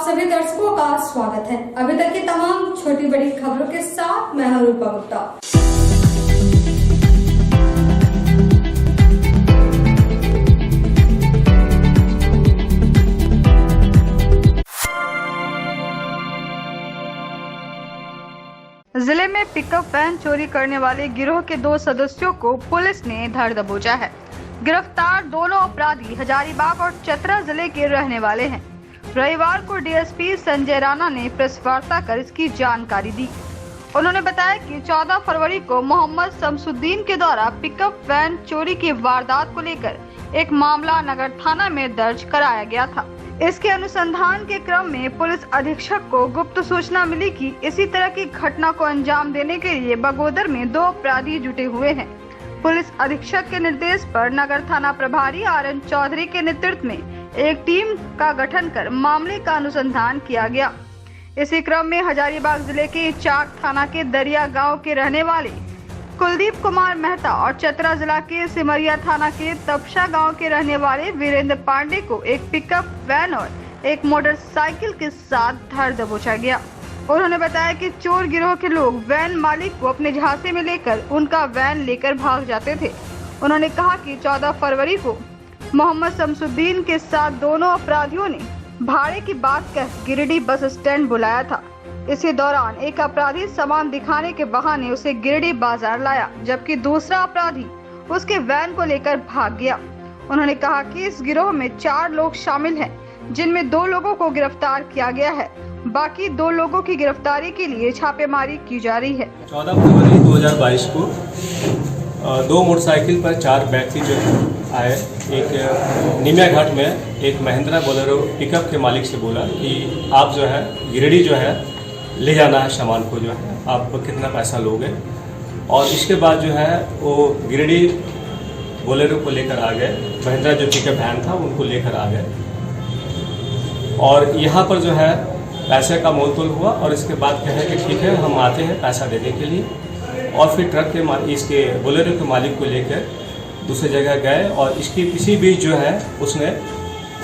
सभी दर्शकों का स्वागत है। अभी तक की तमाम छोटी बड़ी खबरों के साथ मैं हूं रूपा गुप्ता। जिले में पिकअप वैन चोरी करने वाले गिरोह के 2 सदस्यों को पुलिस ने धर दबोचा है। गिरफ्तार दोनों अपराधी हजारीबाग और चतरा जिले के रहने वाले हैं। रविवार को डीएसपी संजय राणा ने प्रेस वार्ता कर इसकी जानकारी दी। उन्होंने बताया कि 14 फरवरी को मोहम्मद शमसुद्दीन के द्वारा पिकअप वैन चोरी की वारदात को लेकर एक मामला नगर थाना में दर्ज कराया गया था। इसके अनुसंधान के क्रम में पुलिस अधीक्षक को गुप्त सूचना मिली कि इसी तरह की घटना को अंजाम देने के लिए बगोदर में 2 अपराधी जुटे हुए हैं। पुलिस अधीक्षक के निर्देश पर नगर थाना प्रभारी आर.एन. चौधरी के नेतृत्व में एक टीम का गठन कर मामले का अनुसंधान किया गया। इसी क्रम में हजारीबाग जिले के चाक थाना के दरिया गांव के रहने वाले कुलदीप कुमार मेहता और चतरा जिला के सिमरिया थाना के तपसा गांव के रहने वाले वीरेंद्र पांडे को एक पिकअप वैन और एक मोटरसाइकिल के साथ धर दबोचा गया। उन्होंने बताया कि चोर गिरोह के लोग वैन मालिक को अपने झांसे में लेकर उनका वैन लेकर भाग जाते थे। उन्होंने कहा कि 14 फरवरी को मोहम्मद शमसुद्दीन के साथ दोनों अपराधियों ने भाड़े की बात कह गिरिडीह बस स्टैंड बुलाया था। इसी दौरान एक अपराधी सामान दिखाने के बहाने उसे गिरिडीह बाजार लाया, जबकि दूसरा अपराधी उसके वैन को लेकर भाग गया। उन्होंने कहा कि इस गिरोह में 4 लोग शामिल हैं, जिनमें 2 लोगों को गिरफ्तार किया गया है। बाकी 2 लोगों की गिरफ्तारी के लिए छापेमारी की जा रही है। 14 फरवरी 2022 को 2 मोटरसाइकिल पर 4 व्यक्ति जो आए। एक निमिया घाट में एक महिंद्रा बोलेरो पिकअप के मालिक से बोला कि आप जो है गिरिडीह जो है ले जाना है सामान को, जो है आप कितना पैसा लोगे। और इसके बाद जो है वो गिरिडीह बोलेरो को लेकर आ गए। महिंद्रा जो पिकअप वैन था उनको लेकर आ गए और यहाँ पर जो है पैसे का मोलतोल हुआ। और इसके बाद कहे कि ठीक है हम आते हैं पैसा देने के लिए। और फिर ट्रक के इसके बोलेरो के मालिक को लेकर दूसरी जगह गए और इसकी इसी बीच जो है उसने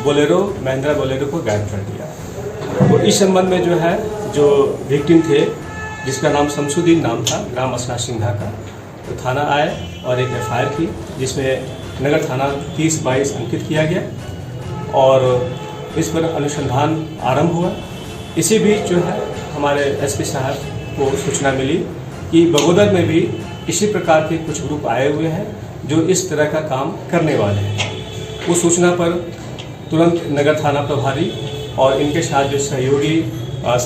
महिंद्रा बोलेरो को गायब कर दिया। तो इस संबंध में जो है जो विक्टिम थे, जिसका नाम शमसुद्दीन नाम था, ग्राम असना सिंघा का, तो थाना आए और एक एफआईआर की, जिसमें नगर थाना 30/22 अंकित किया गया और इस पर अनुसंधान आरंभ हुआ। इसी बीच जो है हमारे एसपी साहब को सूचना मिली कि बगोदर में भी इसी प्रकार के कुछ ग्रुप आए हुए हैं जो इस तरह का काम करने वाले हैं। उस सूचना पर तुरंत नगर थाना प्रभारी और इनके साथ जो सहयोगी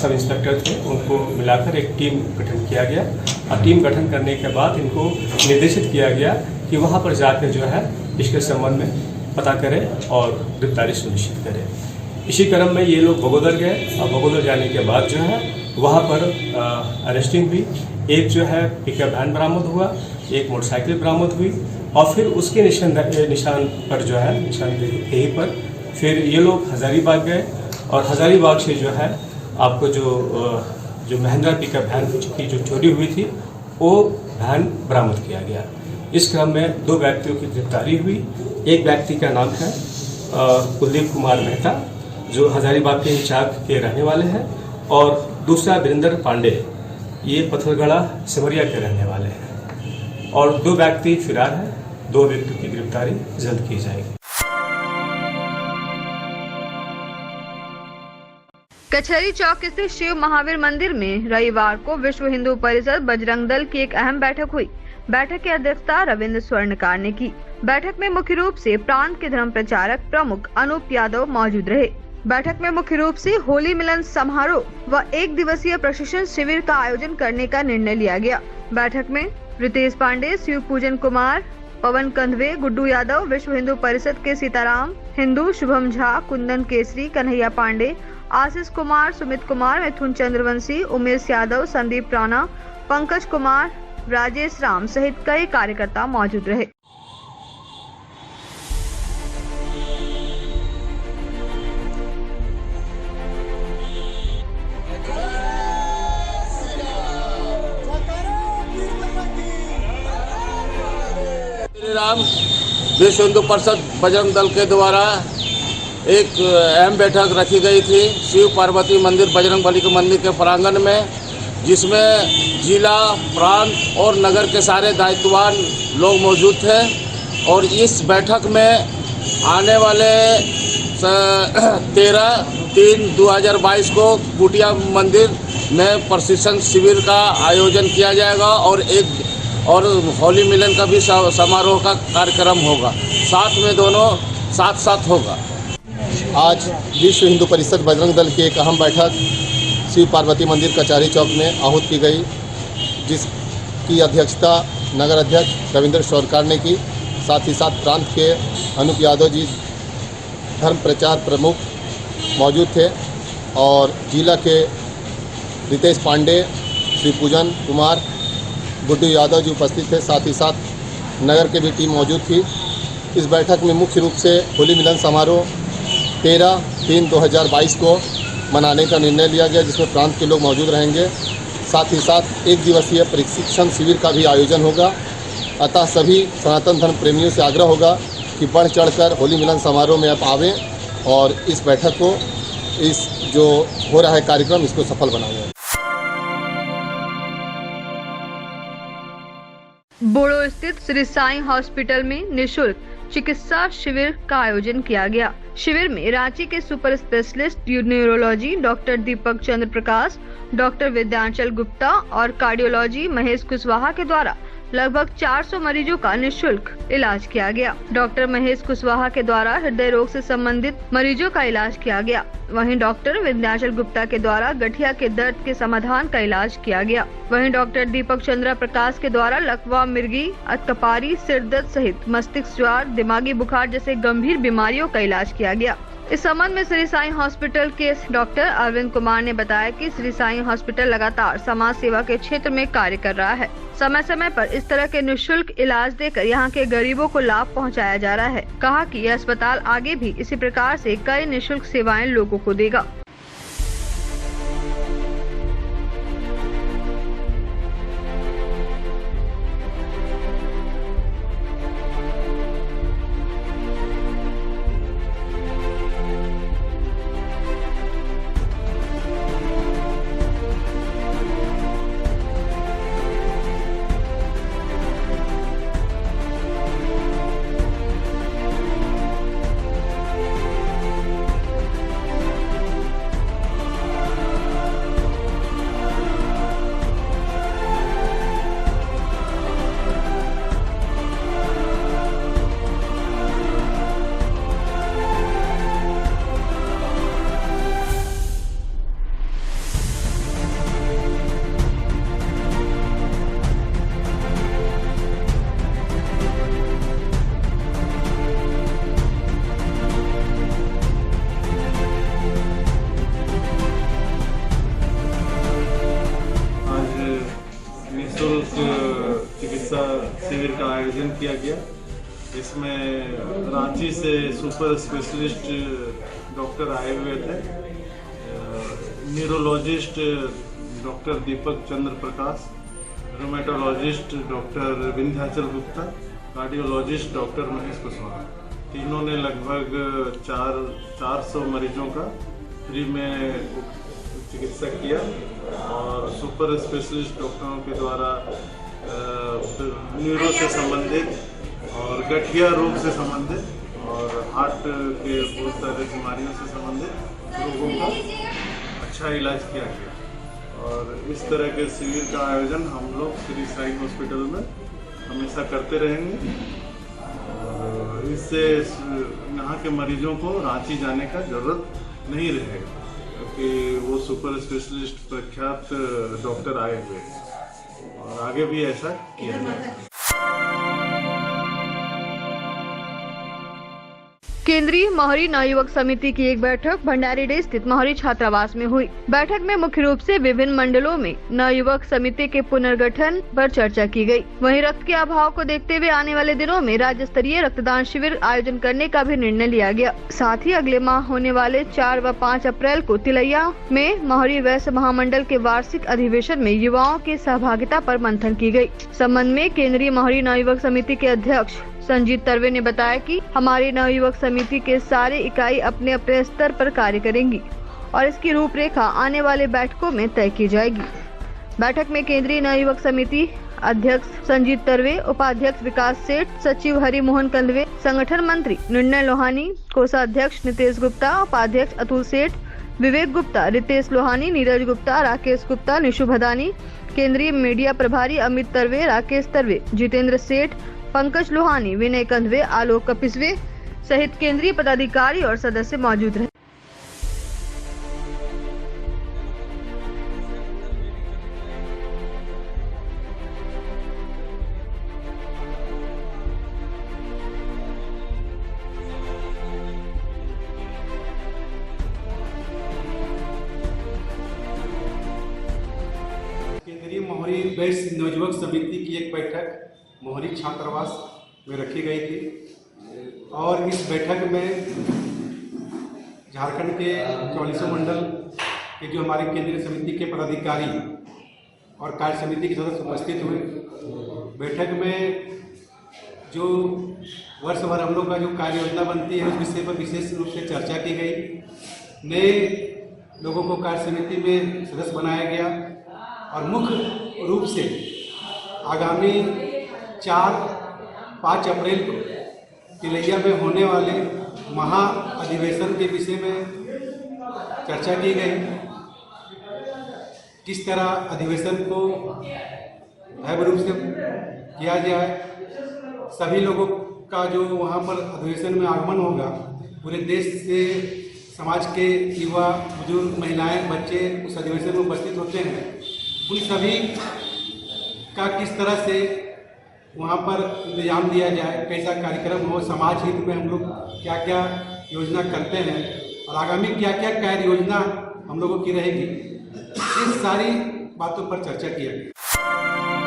सब इंस्पेक्टर थे उनको मिलाकर एक टीम गठन किया गया। और टीम गठन करने के बाद इनको निर्देशित किया गया कि वहाँ पर जाकर जो है इसके संबंध में पता करें और गिरफ्तारी सुनिश्चित करें। इसी क्रम में ये लोग बगोदर गए और बगोदर जाने के बाद जो है वहाँ पर अरेस्टिंग हुई। एक जो है पिकअप वैन बरामद हुआ, एक मोटरसाइकिल बरामद हुई और फिर उसके निशान पर जो है निशानदेही पर फिर ये लोग हजारीबाग गए और हजारीबाग से जो है आपको जो महिंद्रा पिकअप वैन की जो चोरी हुई थी वो वैन बरामद किया गया। इस क्रम में 2 व्यक्तियों की गिरफ्तारी हुई। एक व्यक्ति का नाम है कुलदीप कुमार मेहता, जो हजारीबाग के चाक के रहने वाले हैं, और दूसरा वीरेंद्र पांडे, ये पत्थरगढ़ा सिमरिया के रहने वाले हैं। और 2 व्यक्ति फिरार हैं। 2 व्यक्तियों की गिरफ्तारी जल्द की जाएगी। कचहरी चौक स्थित शिव महावीर मंदिर में रविवार को विश्व हिंदू परिषद बजरंग दल की एक अहम बैठक हुई। बैठक की अध्यक्षता रविंद्र स्वर्णकार ने की। बैठक में मुख्य रूप से प्रांत के धर्म प्रचारक प्रमुख अनूप यादव मौजूद रहे। बैठक में मुख्य रूप से होली मिलन समारोह व 1 दिवसीय प्रशिक्षण शिविर का आयोजन करने का निर्णय लिया गया। बैठक में रितेश पांडे, शिव पूजन कुमार, पवन कंधवे, गुड्डू यादव, विश्व हिंदू परिषद के सीताराम हिंदू, शुभम झा, कुंदन केसरी, कन्हैया पांडे, आशीष कुमार, सुमित कुमार, मिथुन चंद्रवंशी, उमेश यादव, संदीप राणा, पंकज कुमार, राजेश राम सहित कई कार्यकर्ता मौजूद रहे। राम विश्व हिंदू परिषद बजरंग दल के द्वारा एक अहम बैठक रखी गई थी शिव पार्वती मंदिर बजरंगबली के मंदिर के प्रांगण में, जिसमें जिला, प्रांत और नगर के सारे दायित्ववान लोग मौजूद थे। और इस बैठक में आने वाले 13/3/2022 को कुटिया मंदिर में प्रशिक्षण शिविर का आयोजन किया जाएगा और होली मिलन का भी समारोह का कार्यक्रम होगा। साथ में दोनों साथ साथ होगा। आज विश्व हिंदू परिषद बजरंग दल की एक अहम बैठक शिव पार्वती मंदिर कचहरी चौक में आहूत की गई, जिसकी अध्यक्षता नगर अध्यक्ष रविंद्र शौरकार ने की। साथ ही साथ प्रांत के अनूप यादव जी धर्म प्रचार प्रमुख मौजूद थे और जिला के रितेश पांडे, श्री पूजन कुमार, गुड्डू यादव जी उपस्थित थे। साथ ही साथ नगर के भी टीम मौजूद थी। इस बैठक में मुख्य रूप से होली मिलन समारोह 13/3/2022 को मनाने का निर्णय लिया गया, जिसमें प्रांत के लोग मौजूद रहेंगे। साथ ही साथ 1 दिवसीय प्रशिक्षण शिविर का भी आयोजन होगा। अतः सभी सनातन धर्म प्रेमियों से आग्रह होगा कि बढ़ चढ़कर होली मिलन समारोह में आप आवें और इस बैठक को, इस जो हो रहा है कार्यक्रम, इसको सफल बनाएं। बोड़ो स्थित श्री साईं हॉस्पिटल में निःशुल्क चिकित्सा शिविर का आयोजन किया गया। शिविर में रांची के super specialist neurology doctor Deepak Chandra प्रकाश, डॉक्टर विद्यांचल गुप्ता और कार्डियोलॉजी महेश कुशवाहा के द्वारा लगभग 400 मरीजों का निःशुल्क इलाज किया गया। डॉक्टर महेश कुशवाहा के द्वारा हृदय रोग से संबंधित मरीजों का इलाज किया गया। वहीं डॉक्टर विद्यांचल गुप्ता के द्वारा गठिया के दर्द के समाधान का इलाज किया गया। वहीं डॉक्टर दीपक चंद्र प्रकाश के द्वारा लकवा, मिर्गी, अतकपारी, सिर दर्द सहित मस्तिष्क ज्वर, दिमागी बुखार जैसे गंभीर बीमारियों का इलाज किया गया। इस संबंध में श्री साईं हॉस्पिटल के डॉक्टर अरविंद कुमार ने बताया कि श्री साईं हॉस्पिटल लगातार समाज सेवा के क्षेत्र में कार्य कर रहा है। समय समय पर इस तरह के निःशुल्क इलाज देकर यहाँ के गरीबों को लाभ पहुँचाया जा रहा है। कहा कि यह अस्पताल आगे भी इसी प्रकार से कई निःशुल्क सेवाएं लोगों को देगा। चिकित्सा शिविर का आयोजन किया गया। इसमें रांची से सुपर स्पेशलिस्ट डॉक्टर आए हुए थे। Neurologist doctor Deepak Chandra Prakash, rheumatologist doctor Vindhyachal Gupta, cardiologist doctor Mahesh Kushwaha. तीनों ने लगभग 400 मरीजों का फ्री में चिकित्सा किया और सुपर स्पेशलिस्ट डॉक्टरों के द्वारा न्यूरो से संबंधित और गठिया रोग से संबंधित और हार्ट के बहुत सारे बीमारियों से संबंधित रोगों का अच्छा इलाज किया गया। और इस तरह के शिविर का आयोजन हम लोग श्री साईं हॉस्पिटल में हमेशा करते रहेंगे और इससे यहाँ के मरीजों को रांची जाने का जरूरत नहीं रहेगा, क्योंकि वो सुपर स्पेशलिस्ट प्रख्यात डॉक्टर आए हुए हैं और आगे भी ऐसा किया जाएगा। केंद्रीय मोहरी नवयुवक समिति की एक बैठक भंडारीडीह स्थित मोहरी छात्रावास में हुई। बैठक में मुख्य रूप से विभिन्न मंडलों में नवयुवक समिति के पुनर्गठन पर चर्चा की गई। वहीं रक्त के अभाव को देखते हुए आने वाले दिनों में राज्य स्तरीय रक्तदान शिविर आयोजन करने का भी निर्णय लिया गया। साथ ही अगले माह होने वाले 4 व 5 अप्रैल को तिलैया में मोहरी वैश्य महामंडल के वार्षिक अधिवेशन में युवाओं की सहभागिता पर मंथन की गई। संबंध में केंद्रीय मोहरी नवयुवक समिति के अध्यक्ष संजीत तरवे ने बताया कि हमारी नवयुवक समिति के सारे इकाई अपने अपने स्तर पर कार्य करेंगी और इसकी रूपरेखा आने वाले बैठकों में तय की जाएगी। बैठक में केंद्रीय नवयुवक समिति अध्यक्ष संजीत तरवे, उपाध्यक्ष विकास सेठ, सचिव हरि मोहन कंदवे, संगठन मंत्री निर्णय लोहानी, कोषाध्यक्ष नितेश गुप्ता, उपाध्यक्ष अतुल सेठ, विवेक गुप्ता, रितेश लोहानी, नीरज गुप्ता, राकेश गुप्ता, निशु भदानी, केंद्रीय मीडिया प्रभारी अमित तरवे, राकेश तरवे, जितेंद्र सेठ, पंकज लोहानी, विनय कंदवे, आलोक कपिसवे सहित केंद्रीय पदाधिकारी और सदस्य मौजूद रहे। केंद्रीय मोहरी बेस नवयुवक समिति की एक बैठक मोहरी छात्रावास में रखी गई थी और इस बैठक में झारखंड के 44 मंडल के जो हमारे केंद्रीय समिति के पदाधिकारी और कार्य समिति के सदस्य उपस्थित हुए। बैठक में जो वर्ष भर हम लोग का जो कार्य योजना बनती है उस विषय पर विशेष रूप से चर्चा की गई। नए लोगों को कार्य समिति में सदस्य बनाया गया और मुख्य रूप से आगामी 4-5 अप्रैल को तिलैया में होने वाले महा अधिवेशन के विषय में चर्चा की गई। किस तरह अधिवेशन को भव्य रूप से किया जाए, सभी लोगों का जो वहाँ पर अधिवेशन में आगमन होगा, पूरे देश से समाज के युवा, बुजुर्ग, महिलाएं, बच्चे उस अधिवेशन में उपस्थित होते हैं। उन सभी का किस तरह से वहाँ पर इंतजाम दिया जाए, कैसा कार्यक्रम हो, समाज हित में हम लोग क्या क्या योजना करते हैं और आगामी क्या क्या कार्य योजना हम लोगों की रहेगी, इन सारी बातों पर चर्चा किया गया।